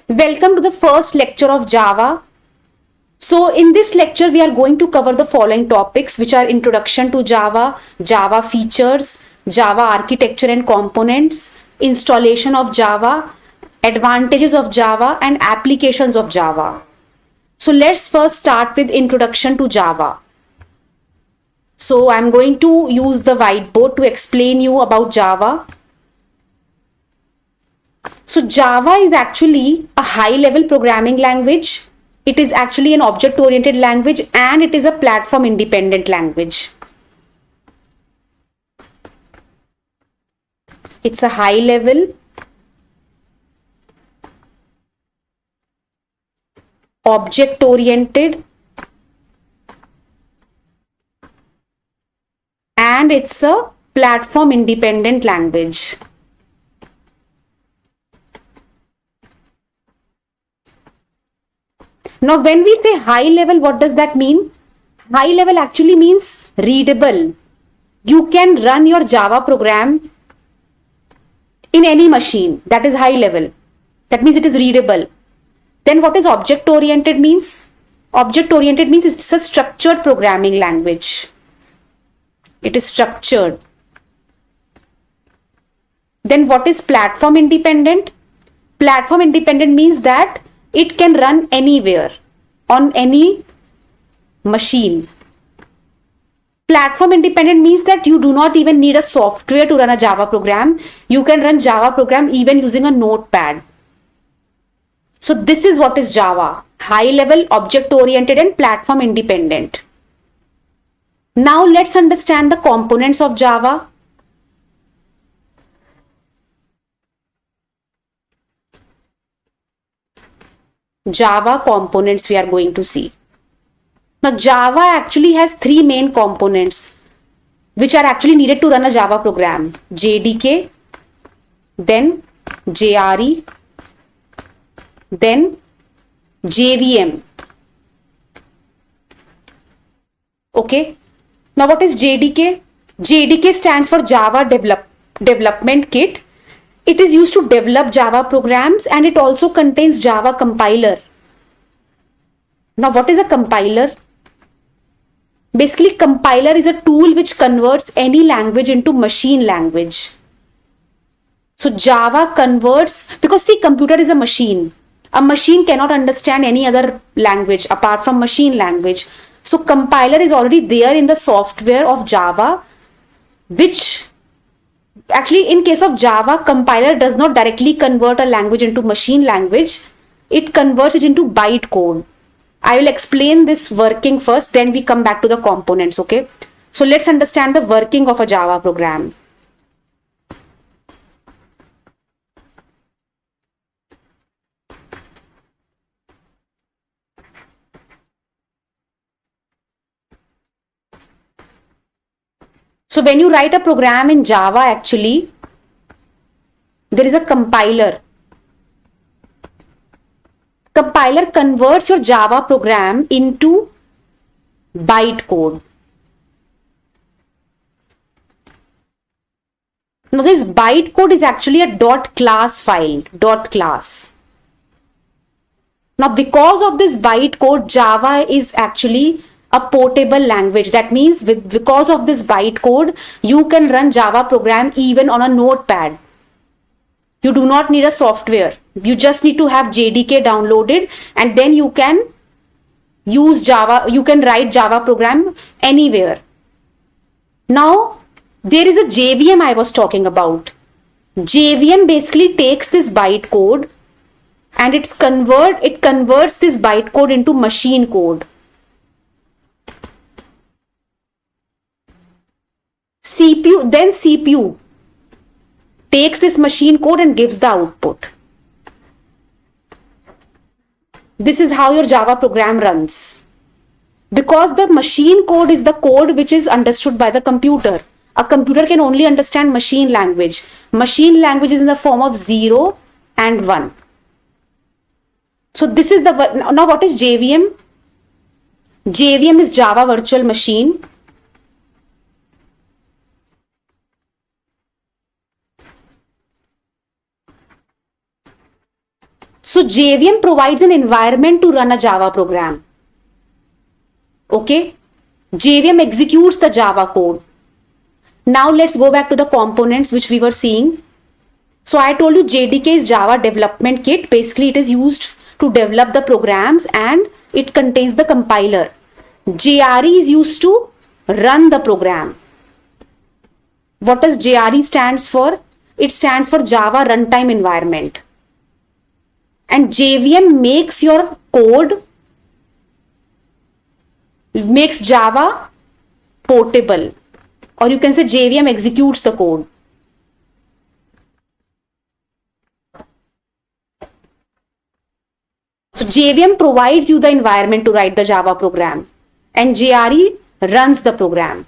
Welcome to the first lecture of Java. So in this lecture, we are going to cover the following topics, which are introduction to Java, Java features, Java architecture and components, installation of Java, advantages of Java and applications of Java. So let's first start with introduction to Java. So I'm going to use the whiteboard to explain you about Java. So Java is actually a high-level programming language. It is actually an object-oriented language and it is a platform-independent language. It's a high-level object-oriented and it's a platform-independent language. Now, when we say high level, what does that mean? High level actually means readable. You can run your Java program in any machine. That is high level. That means it is readable. Then what is object oriented means? Object oriented means it's a structured programming language. It is structured. Then what is platform independent? Platform independent means that it can run anywhere on any machine. Platform independent means that you do not even need a software to run a Java program. You can run Java program even using a notepad. So this is what is Java. High level, object oriented and platform independent. Now let's understand the components of Java. Java components we are going to see. Now Java actually has three main components which are actually needed to run a Java program. JDK, then JRE, then JVM. Okay. Now what is JDK? JDK stands for Java Development Kit. It is used to develop Java programs and it also contains Java compiler. Now what is a compiler? Basically, compiler is a tool which converts any language into machine language. So Java converts, because see, computer is a machine. A machine cannot understand any other language apart from machine language. So compiler is already there in the software of Java, which actually, in case of Java, compiler does not directly convert a language into machine language. It converts it into bytecode. I will explain this working first, then we come back to the components, okay? So let's understand the working of a Java program. So when you write a program in Java, actually, there is a compiler. Compiler converts your Java program into bytecode. Now this bytecode is actually a .class file, .class. Now because of this bytecode, Java is actually a portable language. That means because of this bytecode, you can run Java program even on a notepad. You do not need a software. You just need to have JDK downloaded and then you can use Java, you can write Java program anywhere. Now, there is a JVM I was talking about. JVM basically takes this bytecode and it converts this bytecode into machine code. CPU takes this machine code and gives the output. This is how your Java program runs. Because the machine code is the code which is understood by the computer. A computer can only understand machine language. Machine language is in the form of 0 and 1. So this is now what is JVM? JVM is Java Virtual Machine. So JVM provides an environment to run a Java program. Okay, JVM executes the Java code. Now let's go back to the components which we were seeing. So I told you JDK is Java Development Kit. Basically, it is used to develop the programs and it contains the compiler. JRE is used to run the program. What does JRE stands for? It stands for Java Runtime Environment. And JVM makes your code, makes Java portable, or you can say JVM executes the code. So JVM provides you the environment to write the Java program and JRE runs the program.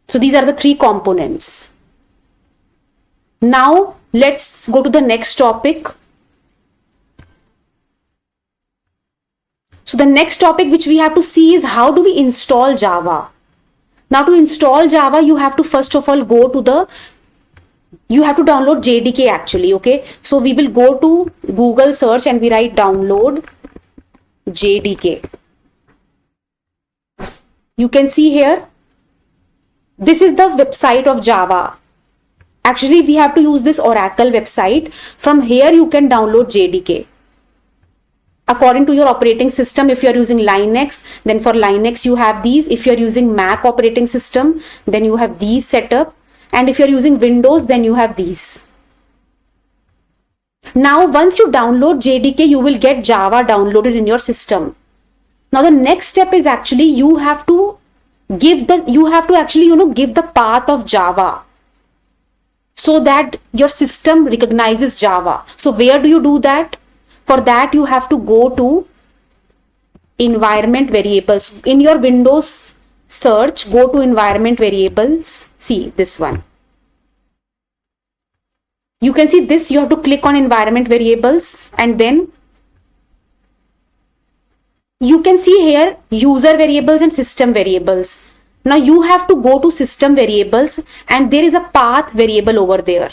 So these are the three components. Now let's go to the next topic. So the next topic which we have to see is how do we install Java. Now to install Java, you have to first of all go to you have to download JDK actually, okay. So we will go to Google search and we write download JDK. You can see here, this is the website of Java. Actually, we have to use this Oracle website. From here, you can download JDK. According to your operating system, if you are using Linux, then for Linux you have these. If you are using Mac operating system, then you have these set up. And if you are using Windows, then you have these. Now, once you download JDK, you will get Java downloaded in your system. Now, the next step is actually you have to give the path of Java so that your system recognizes Java. So where do you do that? For that, you have to go to environment variables. In your Windows search, go to environment variables. See this one. You can see this, you have to click on environment variables and then you can see here user variables and system variables. Now you have to go to system variables and there is a path variable over there.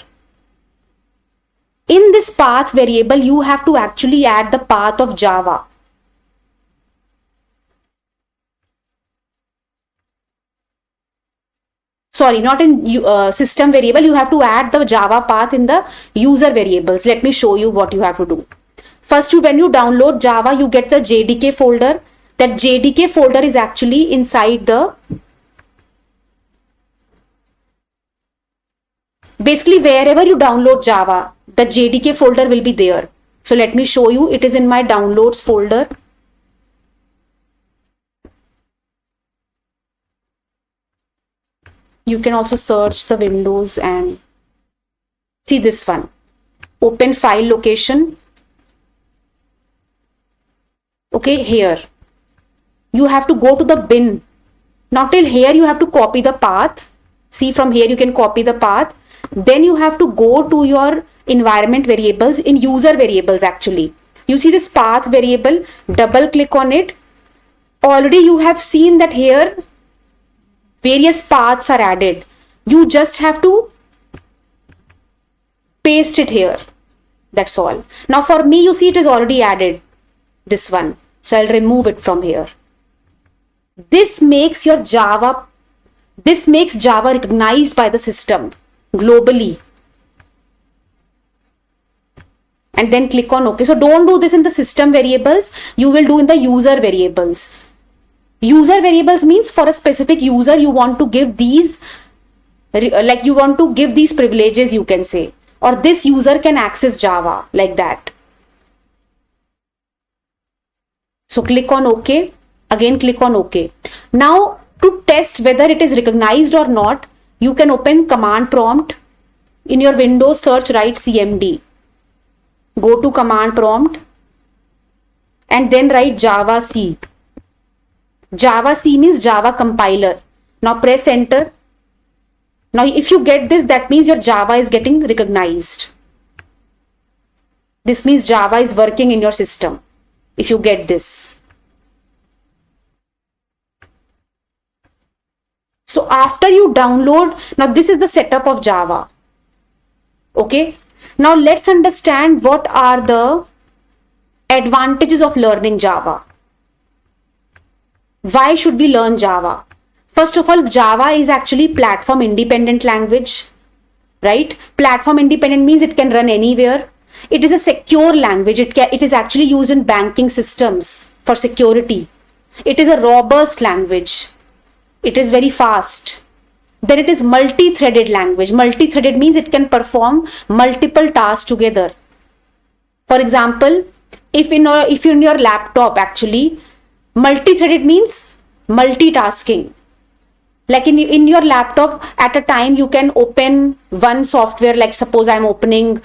In this path variable, you have to actually add the path of Java. Sorry, not in system variable. You have to add the Java path in the user variables. Let me show you what you have to do. First, when you download Java, you get the JDK folder. That JDK folder is actually inside the... Basically, wherever you download Java, the JDK folder will be there. So let me show you. It is in my downloads folder. You can also search the Windows and see this one. Open file location. Okay, here. You have to go to the bin. Now till here you have to copy the path. See, from here you can copy the path. Then you have to go to your environment variables in user variables actually. You see this path variable, double click on it. Already you have seen that here various paths are added. You just have to paste it here. That's all. Now for me, you see it is already added. This one. So I'll remove it from here. This makes Java recognized by the system globally. And then click on OK. So don't do this in the system variables. You will do in the user variables. User variables means for a specific user, you want to give these, like you want to give these privileges, you can say, or this user can access Java like that. So click on OK. Again, click on OK. Now to test whether it is recognized or not, you can open command prompt. In your Windows search, write CMD. Go to command prompt and then write Java C. Java C means Java compiler. Now press enter. Now if you get this, that means your Java is getting recognized. This means Java is working in your system. If you get this. So after you download, now this is the setup of Java. Okay. Now let's understand what are the Advantages of learning Java. Why should we learn Java? First of all, Java is actually platform independent language, right? Platform independent means it can run anywhere. It is a secure language. It is actually used in banking systems for security. It is a robust language. It is very fast. Then it is multi-threaded language. Multi-threaded means it can perform multiple tasks together. For example, if in your laptop, actually, multi-threaded means multitasking. Like in your laptop, at a time you can open one software, like suppose I'm opening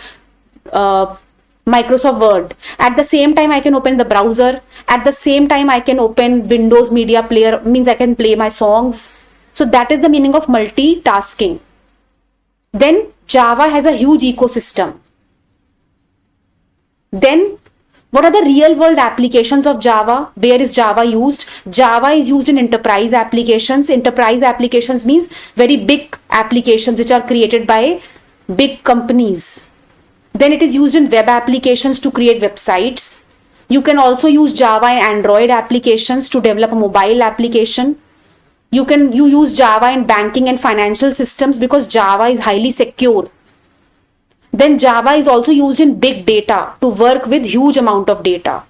Microsoft Word. At the same time, I can open the browser. At the same time, I can open Windows Media Player, means I can play my songs. So that is the meaning of multitasking. Then Java has a huge ecosystem. Then what are the real world applications of Java? Where is Java used? Java is used in enterprise applications. Enterprise applications means very big applications which are created by big companies. Then it is used in web applications to create websites. You can also use Java in Android applications to develop a mobile application. You use Java in banking and financial systems because Java is highly secure. Then Java is also used in big data to work with huge amount of data.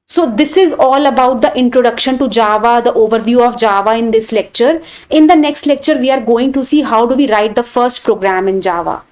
So this is all about the introduction to Java, the overview of Java in this lecture. In the next lecture, we are going to see how do we write the first program in Java.